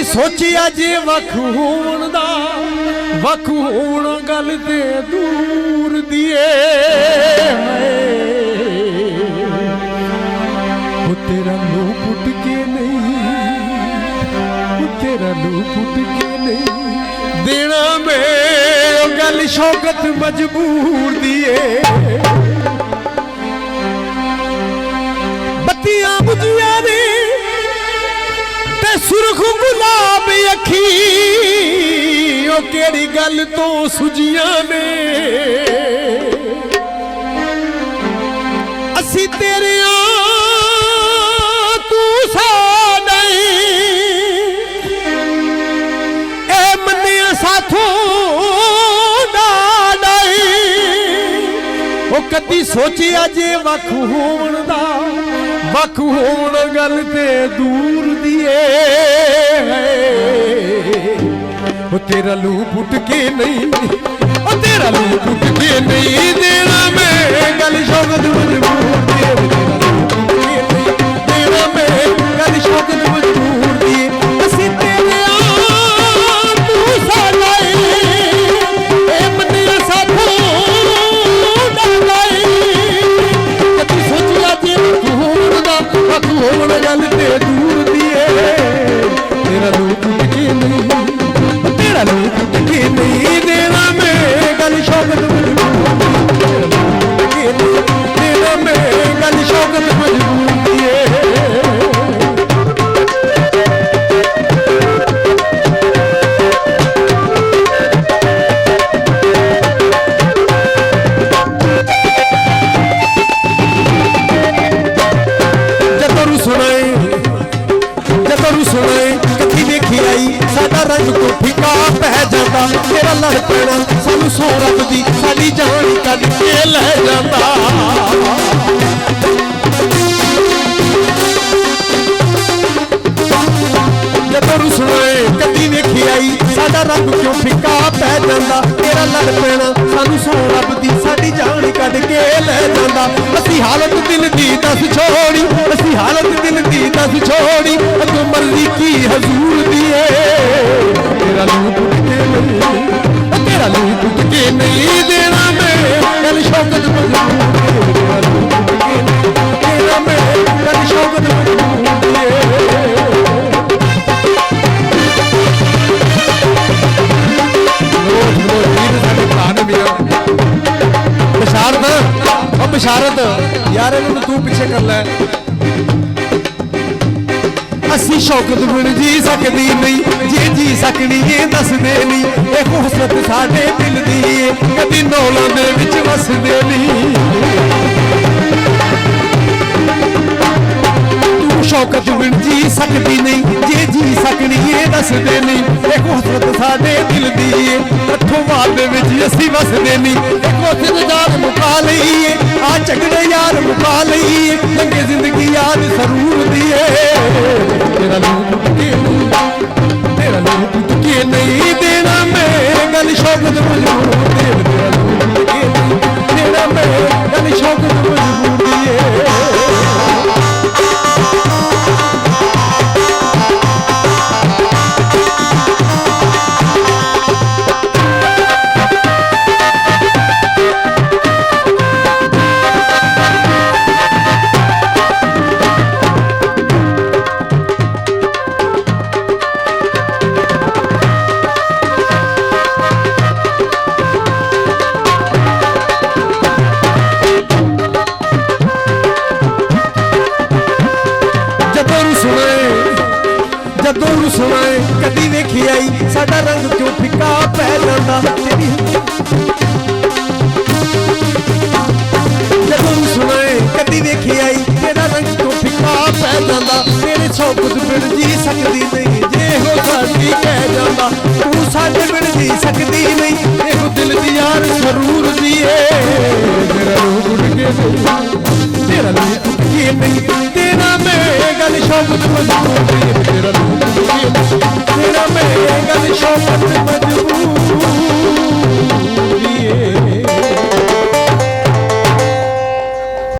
कदी सोचिया जे वख होण दा, वख होण गल ते दूर दिए वो तेरा लो पुट के नहीं, वो तेरा लो पुट के नहीं देना में गल शौकत मजबूर दिए। बत्तियां बुझिया ने सुरख गुलाब अखी ओ केड़ी गल तो सुजिया ने असी तेरे तू साडे ए मन्निया साथों डाडे ओ कदी सोचिया जे वख होण दा, वख होण गल ते दूर दिए ओ तेरा लू पुट के नहीं, ओ तेरा लू पुट के नहीं देना मैं गल शौकत मजबूर दिए, तेरा मैं गल शौकत मजबूर दिए। असी तेरे तू साडे ए मन्निया साथों डाडे कदी सोचिया जे वख होण गल ते दूर दिए तेरा लो पुट के नहीं, तेरा लो पुट के नहीं देना मैं गल शौकत मजबूर दिए, तेरा मैं गल शौकत मजबूर दिए। रंग को फिका पै जाता तेरा लड़ पैना सानू सो रब दी साडी जान कद के लै जाता। जदों रुसना कदी वेखी आई साडा रंग क्यों फिका पै जाता तेरा लड़ पैना सानू सो रब दी साडी जान कद के लै जाता। असी हालत दिल दी दस छोड़ी, असी हालत दिल दी दस छोड़ी अगों मर्जी की हजूर दी तेरा लू पुट के नहीं, तेरा लू पुट के नहीं देना मैं गल शौकत मजबूर तेरा लू पुट के नहीं देना मैं गल शौकत मजबूर बशारत बशारत यार तू पीछे कर लै। असी शौकत बिन जी सकदी नहीं जे जी सकनी ये दसदे नहीं ए खुसरत साडे दिल दी कदी नौलां दे विच वसदे नहीं। तू शौकत बिन जी सकदी नहीं जे जी सकनी ये दसदे नहीं ए खुसरत साडे दिल दी अठों माल दे विच असी वसदे नहीं। ए कोठे ते जान मुका लईए आ झगड़े यार मुका लईए लंगे जिंदगी याद सरूर दी तेरा लू पुट के नहीं, तेरा लू पुट के नहीं देना मैं गल शौकत मजबूर दिए, तेरा लू पुट के नहीं देना मैं गल शौकत मजबूर दिए। जदों रुसना कदी वेखी आई साडा रंग क्यों फिका पै जाता तेरी जदों रुसना कदी वेखी आई तेरा रंग क्यों फिका पै जाता तेरे शौकत बिन जी सकदी नहीं जे हो साडी कह जाता तू साडे बिन जी सकदी नहीं एहो दिल दी यार जरूर दी तेरा लो पुट के नहीं, तेरा लो पुट के नहीं तेरा मैं गल शौकत मजबूर दी तेरा लो